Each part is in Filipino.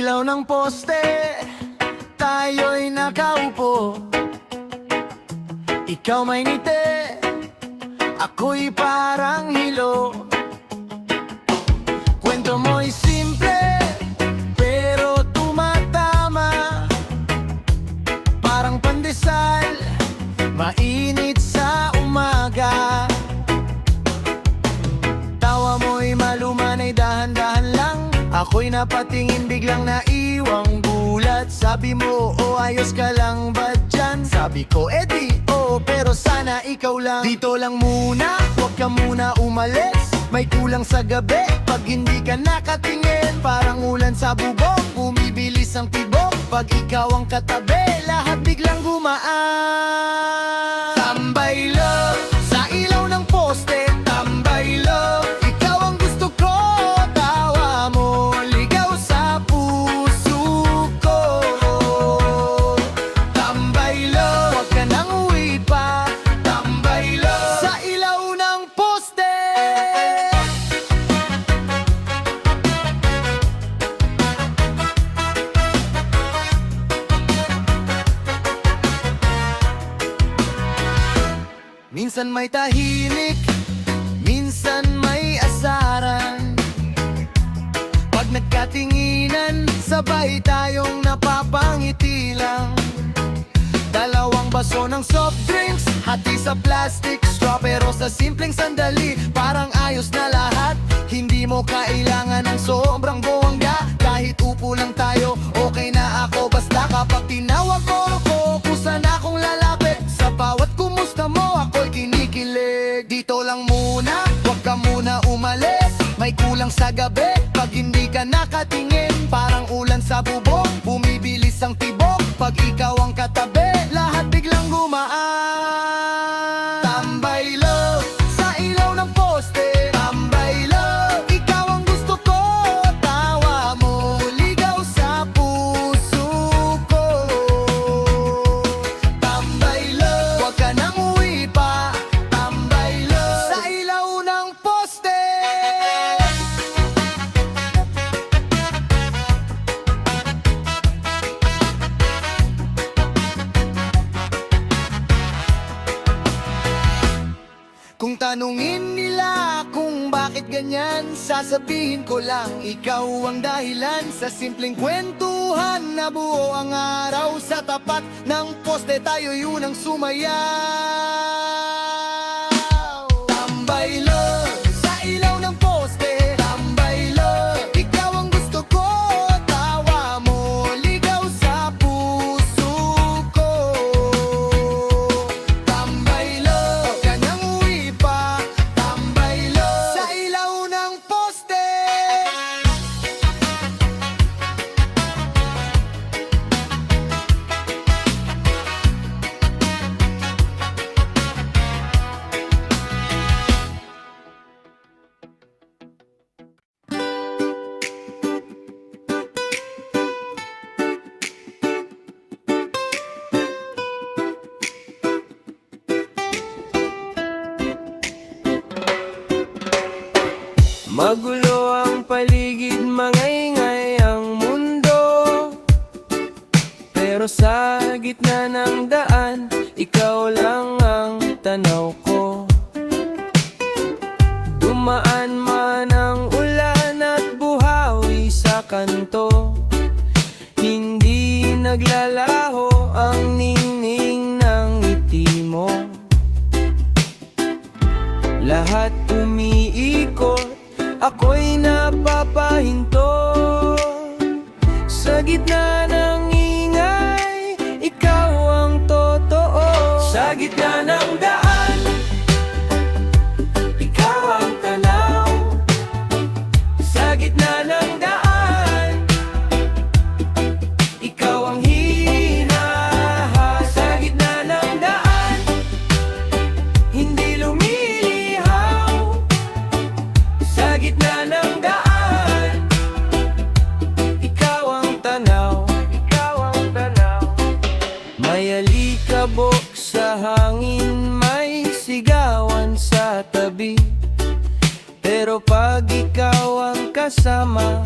ilaw ng poste, tayo'y nakaupo. Ikaw may ngiti, ako'y parang hilo. Kwento mo'y simple, pero tumatama. Parang pandesal, mainit sa umaga. Tawa mo'y malumanay, dahan-dahan lang. Ako'y napatingin, biglang naiwang gulat. Sabi mo, oh ayos ka lang ba dyan? Sabi ko, di, oh pero sana ikaw lang. Dito lang muna, huwag ka muna umalis. May kulang sa gabi, pag hindi ka nakatingin. Parang ulan sa bubong, bumibilis ang tibok. Pag ikaw ang katabi, lahat biglang gumaan. Tambay love, sa ilaw ng poste. Tambay love, ikaw ang gusto ko. Tawa mo, ligaw sa puso ko. Tambay love, huwag ka nang uwi pa. Tambay love, sa ilaw ng poste. Minsan may tahimik, minsan may asaran. Pag nagkatinginan, sabay tayong napapangiti lang. Dalawang baso ng soft drinks, hati sa plastic straw. Pero sa simpleng sandali, parang ayos na lahat. Hindi mo kailangan ng sobrang bongga. Kahit upo lang tayo, okay na ako. Basta kapag tinawag ko, kusa na akong lalapit. Sa bawat kumusta mo, ako'y kinikilig. Dito lang muna, huwag ka muna umalis. May kulang sa gabi, pag hindi ka nakatingin. Parang ulan sa bubong, bumibilis ang tibok. Pag ikaw ang katabi, lahat biglang gumaan. Tambay love, sa ilaw ng poste. Tambay love, ikaw ang gusto ko. Tawa mo, ligaw sa puso ko. Tambay love, huwag ka nang uwi pa. Tambay love, sa ilaw ng poste. Kung tanungin nila kung bakit ganyan, sasabihin ko lang, ikaw ang dahilan. Sa simpleng kwentuhan, nabuo ang araw. Sa tapat ng poste, tayo'y unang sumayaw. Tambay love, sa ilaw ng poste. Tambay love, ikaw ang gusto ko. Tawa mo, ligaw sa puso ko. Tambay love, huwag ka nang uwi pa. Tambay love, sa ilaw ng poste. Magulo ang paligid, maingay ang mundo. Pero sa gitna ng daan, ikaw lang ang tanaw ko. Dumaan man ang ulan at buhawi sa kanto. Hindi naglalaho ang ningning ng ngiti mo. Lahat umiikot, ako'y napapahinto. Sa gitna ng ingay, ikaw ang totoo. Sa gitna ng daan, ikaw ang tanaw. Sa gitna ng daan, ikaw ang hinaha. Sa gitna ng daan, hindi lumilihaw. Sa gitna ng daan, ikaw ang tanaw. Ikaw ang tanaw. May alikabok sa hangin, may sigawan sa tabi. Pero pag ikaw ang kasama,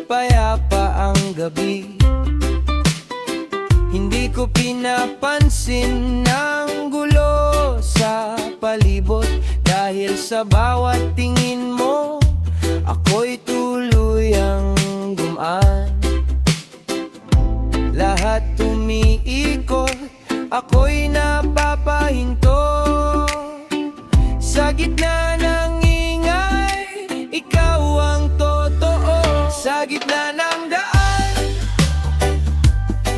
payapa ang gabi. Hindi ko pinapansin ang gulo sa palibot, dahil sa bawat tingin mo ako'y tuluyang gumaan. Lahat umiikot, ako'y napapahinto. Sa gitna ng ingay, ikaw ang totoo. Sa gitna ng daan,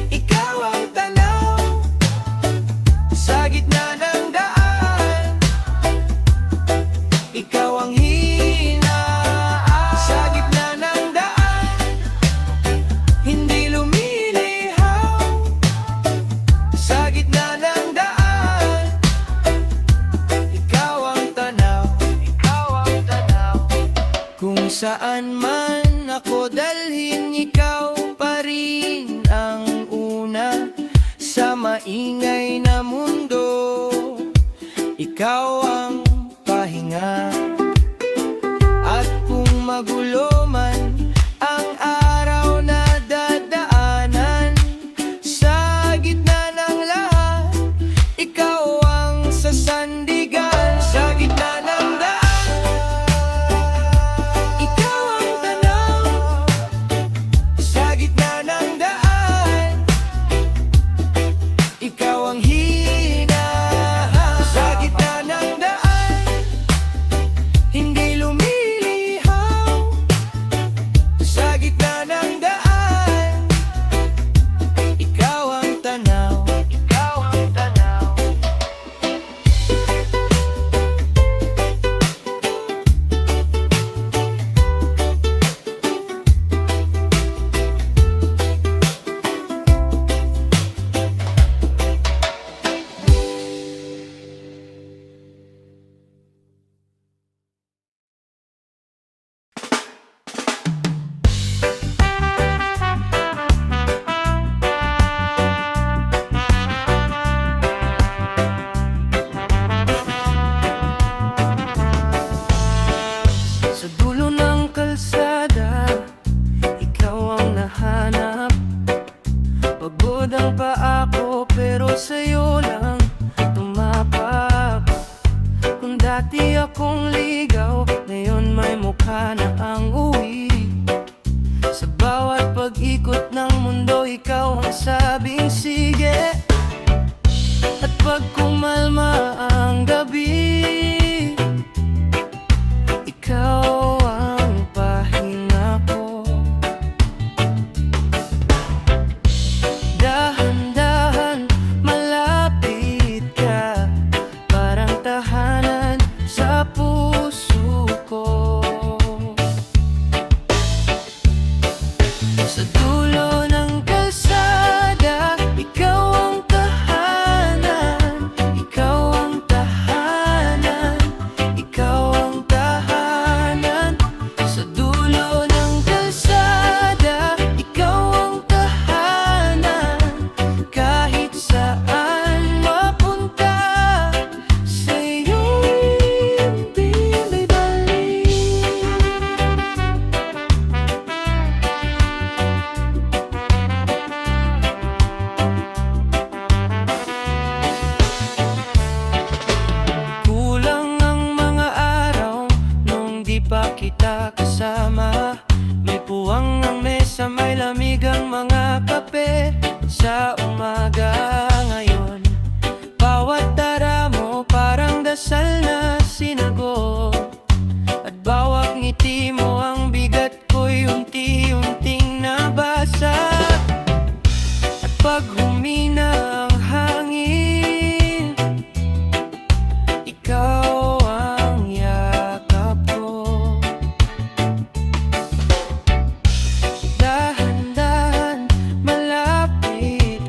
ikaw ang tanaw. Sa gitna ng daan, ikaw ang hinaan. Sa gitna ng daan, hindi lumilihaw. Sa gitna ng daan, ikaw ang tanaw. Ikaw ang tanaw. Kung saan man ako dalhin, ikaw pa rin ang una. Sa maingay na mundo, ikaw ang pahinga. At kung magulo man ang araw na dadaanan, sa gitna ng lahat, ikaw ang sasandigan. Sa gitna ng daan, ikaw ang tanaw. Sa gitna ng daan, ikaw ang hinaan. Sa gitna ng daan, hindi lumilihaw. Sa gitna ng daan, ikaw ang tanaw. Ikaw ang tanaw. Sa dulo ng kalsada, ikaw ang nahanap. Pagod ang paa ko, pero sa'yo lang tumapak. Kung dati akong ligaw, ngayon may mukha na ang uwi. Sa bawat pag-ikot ng mundo, ikaw ang sabing sige. At pag kumalma ang gabi, ikaw ang pahinga ko. Dahan-dahan malapit ka, parang tahanan sa puso ko. Sa dulo ng kalsada, ikaw ang tahanan. Ikaw ang tahanan. Ikaw ang tahanan. Sa dulo ng kalsada, ikaw ang tahanan. Kahit saan mapunta, sa'yo'y binibalik. Kulang ang mga araw nung di pa kita kasama. May puwang ng mesa, may lamig ang mga kape sa umaga ngayon. Bawat tara mo parang dasal na sinagot, at bawat ngiti mo ang bigat ko'y unti-unting nabasa. At pag humina ang hangin, ikaw ang yakap ko. Dahan-dahan malapit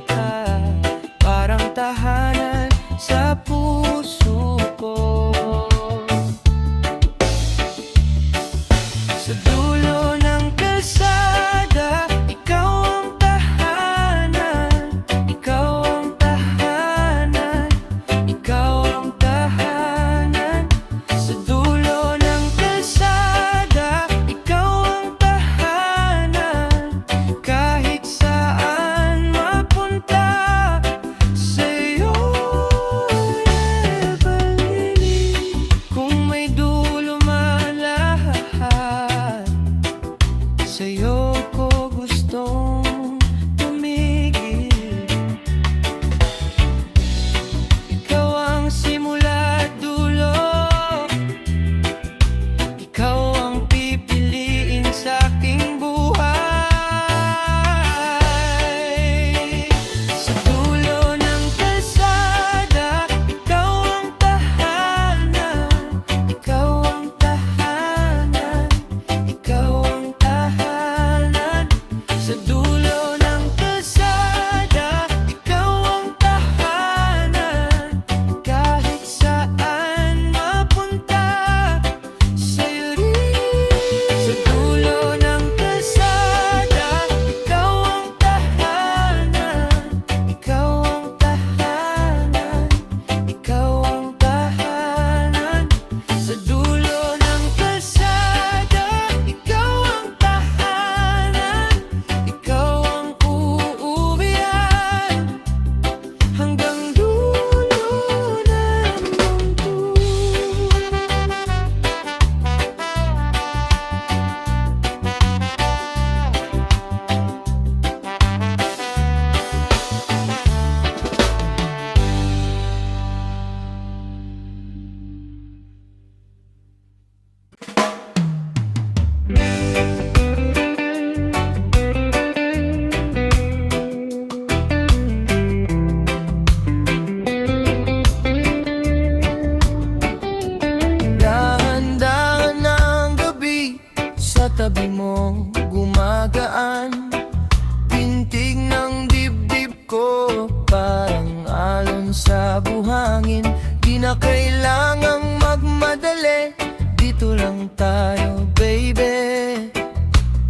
na kailangang magmadali. Dito lang tayo, baby.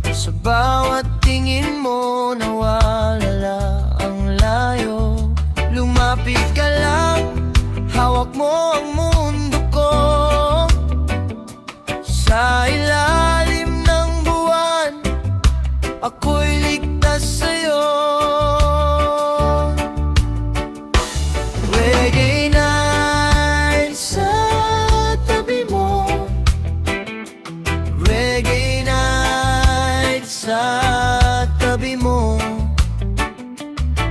Sa bawat tingin mo nawalala ang layo. Lumapit ka lang, hawak mo ang mundo ko. Sa ilalim ng buwan, ako'y ligtas sa'yo. Reggae night sa tabi mo. Reggae night sa tabi mo.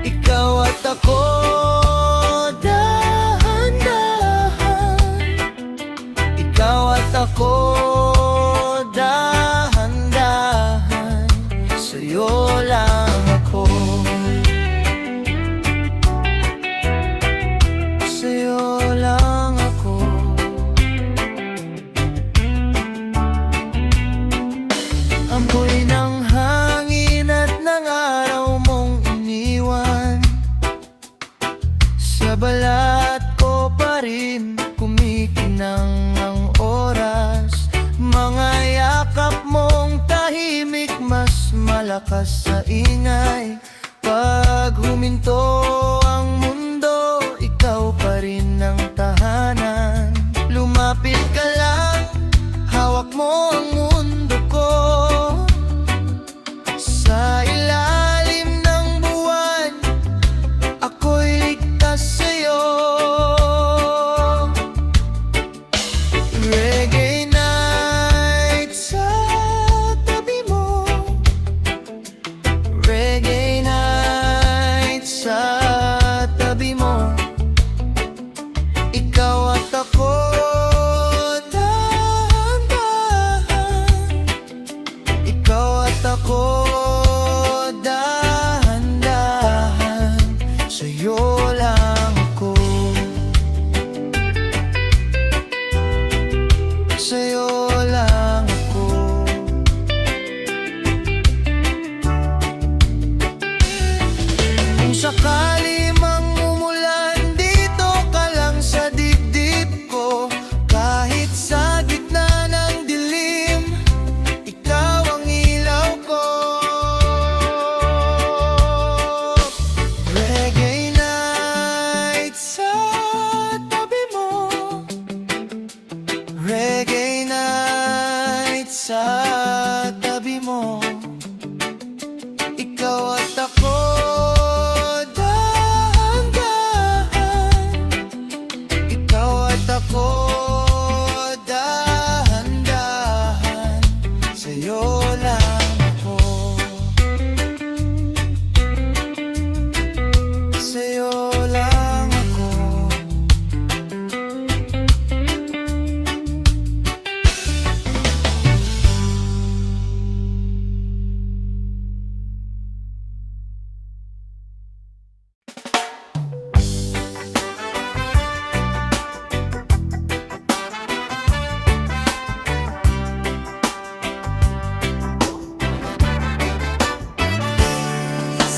Ikaw at ako, dahan-dahan. Ikaw at ako, dahan-dahan. Sa'yo lang ako. Sa'yo lang ako. Amoy ng hangin at ng araw mong iniwan. Sa balat ko pa rin kumikinang ang oras. Mga yakap mong tahimik, mas malakas sa ingay. Pag huminto ang mundo, ikaw pa rin ang tahanan. Lumapit ka lang, hawak mo ang mundo ko. Sa ilalim ng buwan, ako'y ligtas sa'yo. Reggae night sa tabi mo. Reggae night sa tabi mo. Ikaw at ako, dahan-dahan. Ikaw at ako, dahan-dahan. Sa'yo lang ako. Sa'yo lang ako. Kung sakali mang umulan, dito ka lang sa dibdib ko. Kahit sa gitna ng dilim, ikaw ang ilaw ko. Reggae night sa tabi mo. Reggae night sa tabi mo. Ikaw at ako, dahan-dahan. Ikaw at ako, dahan-dahan. Sa'yo lang ako. Sa'yo lang ako.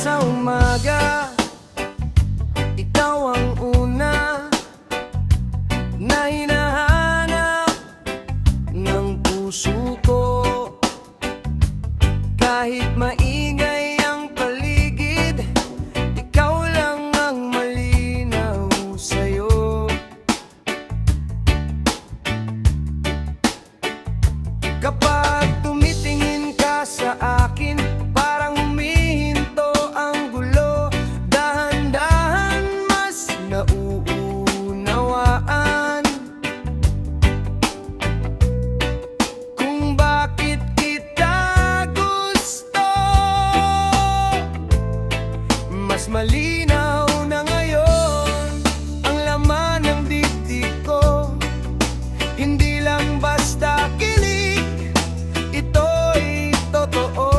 Sa umaga, ikaw ang una na hinahanap ng puso ko. Kahit maingay ang paligid, ikaw lang ang malinaw sa'yo. Kapag tumitingin ka sa akin, parang humihinto ang gulo. Dahan-dahan mas nauunawaan kung bakit kita gusto. Mas malinaw na ngayon ang laman ng dibdib ko. Hindi lang basta kilig, ito'y totoo.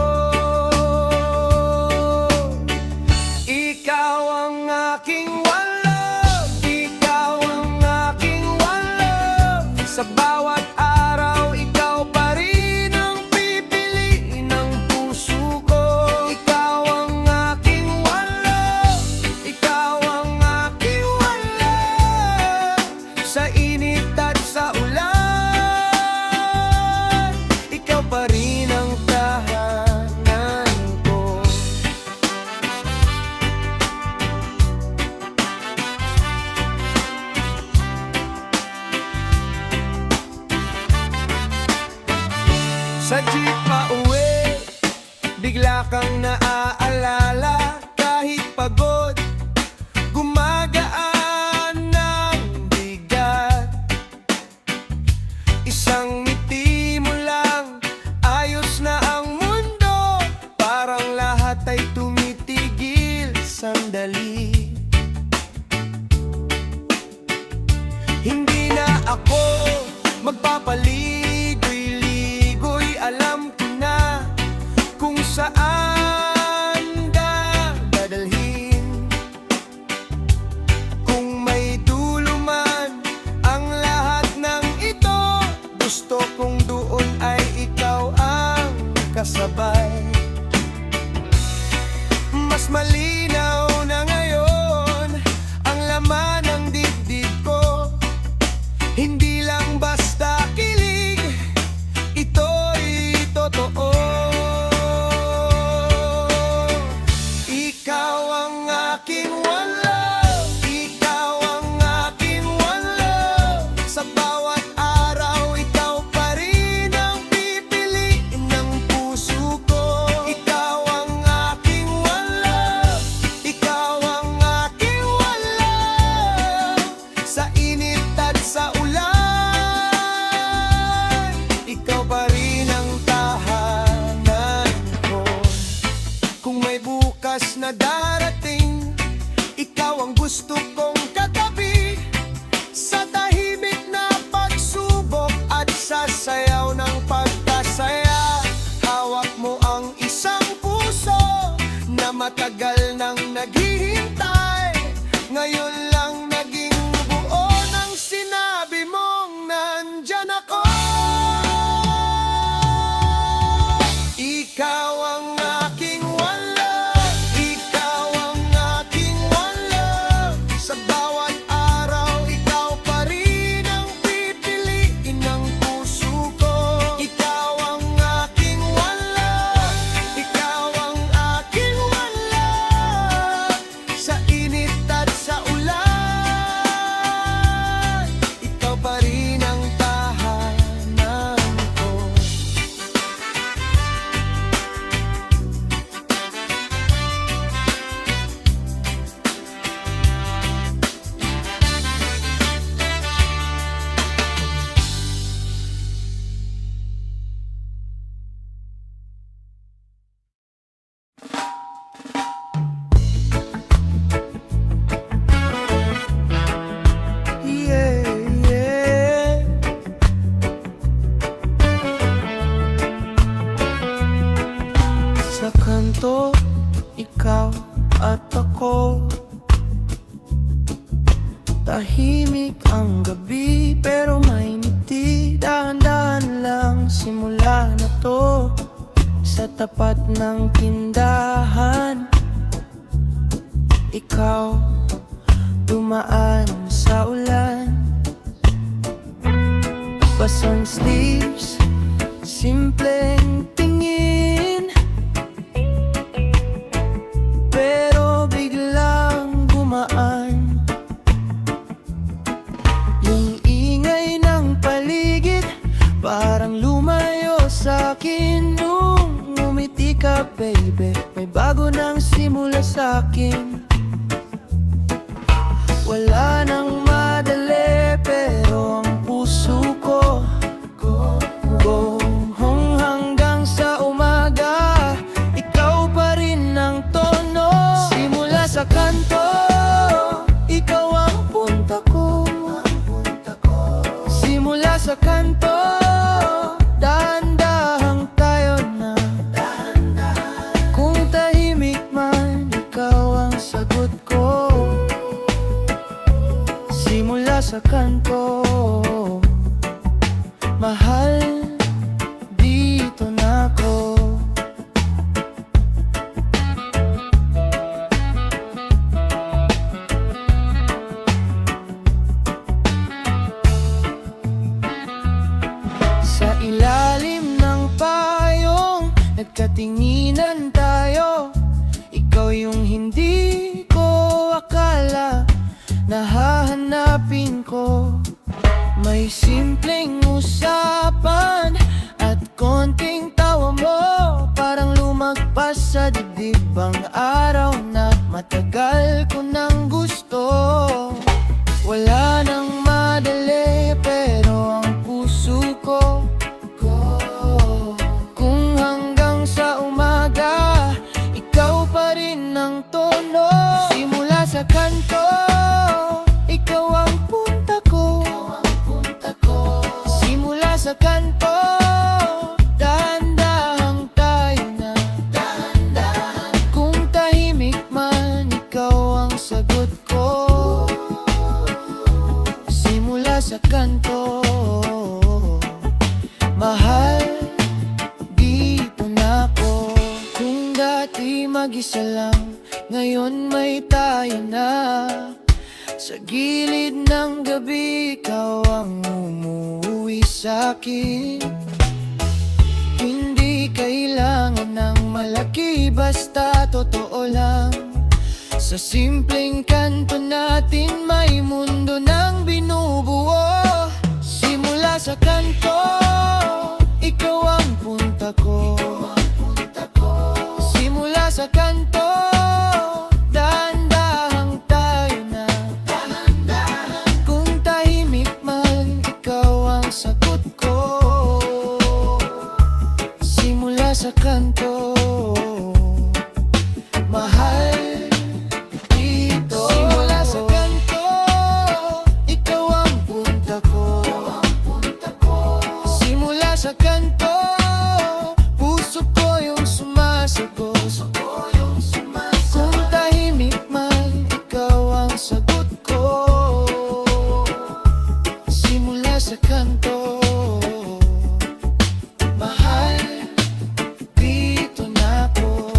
Ikaw ang aking one love. Ikaw ang aking one love. Sa bawat araw, ikaw pa rin ang pipiliin ng puso ko. Ikaw ang aking one love. Ikaw ang aking one love. Sa sandali. Hindi na ako magpapaligoy-ligoy. Alam ko na kung saan dadalhin. Kung may dulo man ang lahat ng ito, gusto kong doon ay ikaw ang kasabay. Mas malinaw na ngayon ang laman ng dibdib ko. Hindi lang basta kilig, ito'y totoo. Ikaw ang aking one love, ikaw ang aking one love. Sa bawat araw, ikaw pa rin ang pipiliin ng puso ko. Ikaw ang aking one love, ikaw ang aking one love. Sa init at sa ulan, ikaw pa rin ang tahanan ko. Kung may bukas na darating, ikaw ang gusto kong katabi. Sa tahimik na pagsubok at sa sayaw ng pagkasaya, hawak mo ang isang puso na matagal nang naghihintay. Ngayon lang naging buo nang sinabi mong nandyan ako. Ikaw ang aking one love, ikaw ang aking one love. Sa bawat araw, ikaw pa rin ang pipiliin ng puso ko. Ikaw ang aking one love, ikaw ang aking one love. Sa init at sa ulan, ikaw pa rin ang tahanan ko. Yeah, yeah. Sa kanto, ikaw at ako. Tahimik ang gabi pero may ngiti. Dahan-dahan lang simula na to. Sa tapat ng tindahan, ikaw dumaan sa ulan. Basang sleeves, simpleng tingin, pero biglang gumaan. Yung ingay ng paligid parang lumayo sa'kin nung ngumiti ka, baby. May bago nang simula sa'kin. Wala nang madali pero ang puso ko buhong hanggang sa umaga. Ikaw pa rin ang tono. Simula sa kanto, ikaw ang punta ko. Simula sa kanto, dahan-dahang tayo na. Kung tahimik man, ikaw ang sagot ko. Simula sa kanto, mahal, dito na ako. Sa ilalim ng payong, nagkatinginan tayo. Ikaw yung hindi ko akala nahahanapin ko. May simpleng usapan at konting tawa mo, parang lumagpas sa dibdib ang araw na matagal ko nang gusto. Wala nang madali pero ang puso ko kung hanggang sa umaga, ikaw pa rin ang tono. sa kanto, ikaw ang punta ko. Simula sa kanto, dahan-dahang tayo na. Kung tahimik man, ikaw ang sagot ko. Simula sa kanto, mahal, dito na ako. Kung dati mag-isa lang, ngayon may tayo na. Sa gilid ng gabi, ikaw ang umuwi sa'kin. Hindi kailangan ng malaki, basta totoo lang. Sa simpleng kanto natin, may mundo ng binubuo. Simula sa kanto, ikaw ang punta ko. Simula sa kanto, dahan-dahang tayo na. Kung tahimik man, ikaw ang sagot ko. Simula sa kanto, mahal, dito. Simula sa kanto, ikaw ang punta ko. Simula sa kanto, puso ko yung sumasagot. Kung tahimik man, ikaw ang sagot ko. Simula sa kanto, mahal, dito na ako.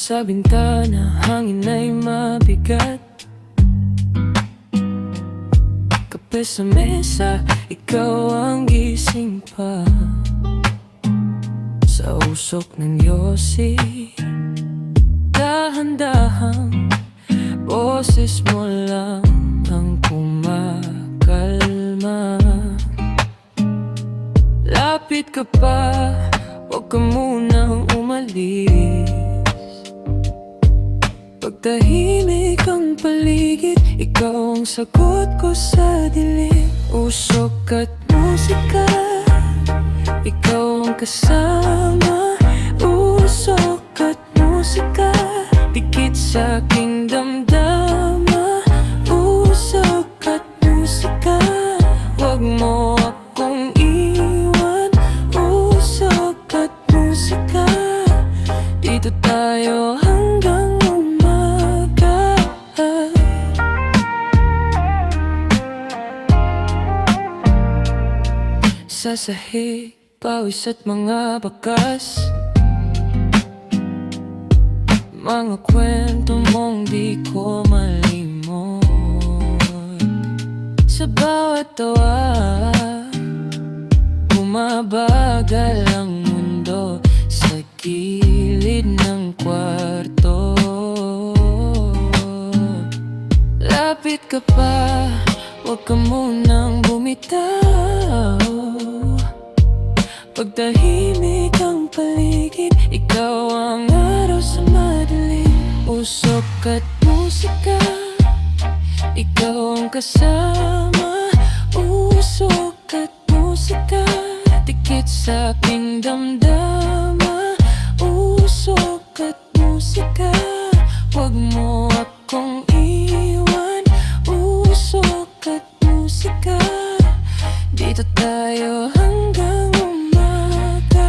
Sa bintana, hangin ay mabigat. Kape sa mesa, ikaw ang gising pa. Sa usok ng yosi, dahan-dahang boses mo lang ang kumakalma. Lapit ka pa, huwag ka munang umalis. Pagtahimik ang paligid, ikaw ang sagot ko sa dilim. Usok at musika, ikaw ang kasama. Usok at musika, dikit sa aking damdama. Usok at musika, huwag mo akong iwan. Usok at musika, dito tayo hanggang sa sahig, pawis at mga bakas. Mga kwento mong di ko malimot. Sa bawat tawa, bumabagal ang mundo sa gilid ng kwarto. Lapit ka pa, huwag ka munang bumitaw. Pagtahimik ang paligid, ikaw ang araw sa madilim. Usok at musika, ikaw ang kasama. Usok at musika, dikit sa aking damdama. Usok at musika, huwag mo akong iwan. Usok at musika, dito tayo hanggang umaga.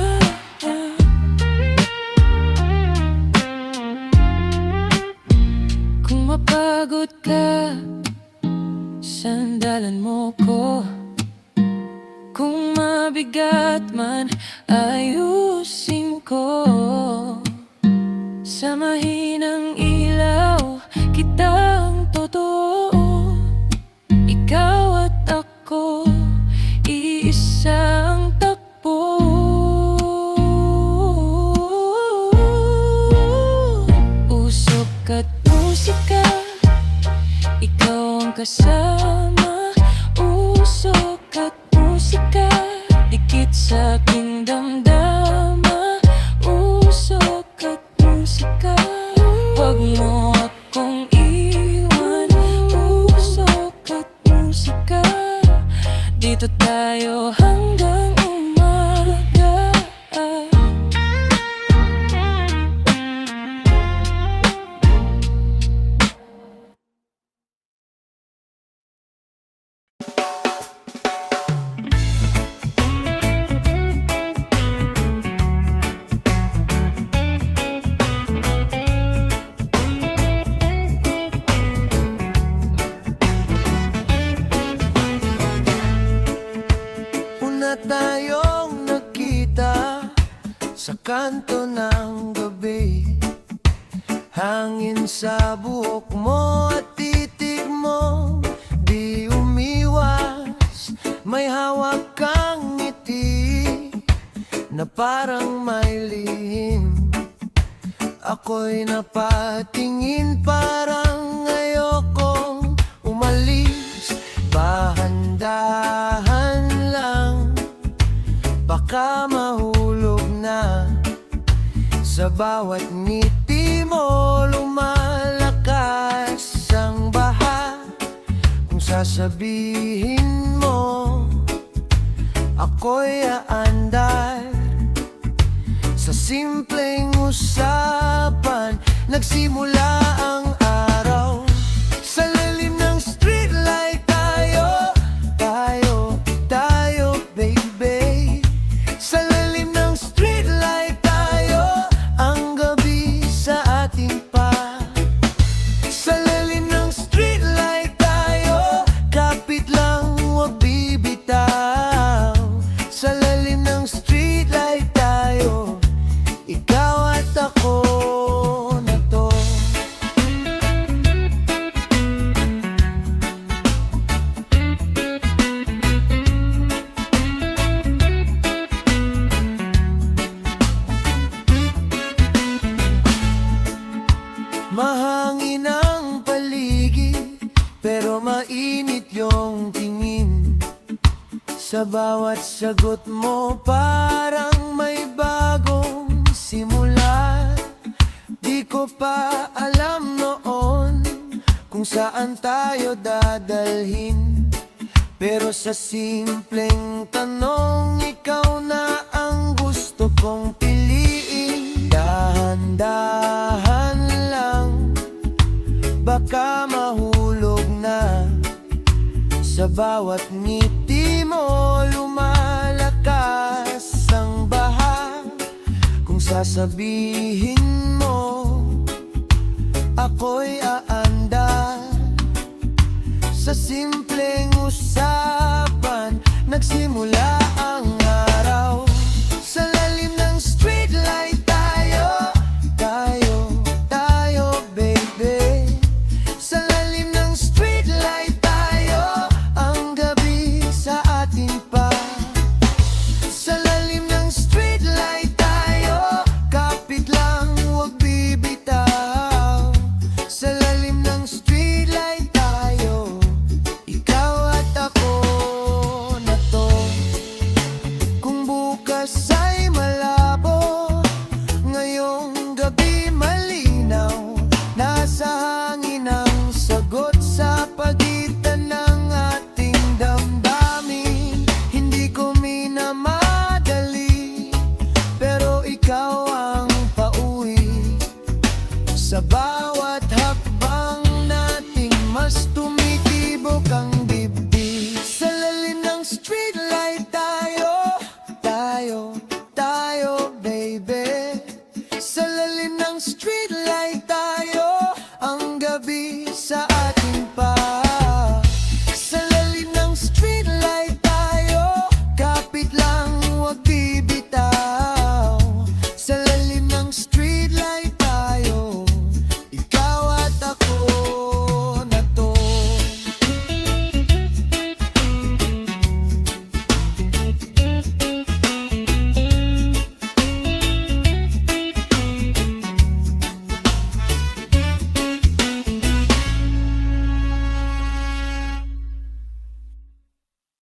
Kung mapagod ka, sandalan mo ko. Kung mabigat man, ayusin ko. Sa mahinang ilaw, kitang totoo. Ikaw at ako, iisang takbo. Usok at musika, ikaw ang kasama. usok at musika, dikit sa aking damdama. Usok at musika, wag mo akong iwan. Usok at musika, dito tayo hanggang umaga. Una tayong nakita sa kanto ng gabi. Hangin sa buhok mo at titig mo, di umiwas. May hawak kang ngiti na parang may lihim. Ako'y napatingin, parang ayokong umalis. Dahan-dahan lang, baka mahulog na. Sa bawat ngiti mo lumalakas ang baha. Kung sasabihin mo, ako'y aandar. Sa simpleng usapan, nagsimula ang araw. Sa lalim ng streetlight tayo, baby. Sa lalim ng streetlight tayo, ang gabi sa ating pa. Sa lalim ng streetlight tayo, kapit lang huwag bibitaw. Sa lalim ng streetlight tayo, ikaw at ako na to. Mahangin ang paligid, pero mainit yung tingin. Sa bawat sagot mo parang may bagong simula. Di ko pa alam noon kung saan tayo dadalhin, pero sa simpleng tanong, ikaw na ang gusto kong piliin. Dahan-dahan lang, baka mahulog na. Sa bawat ngiti mo lumalakas ang baha. Kung sasabihin mo, ako'y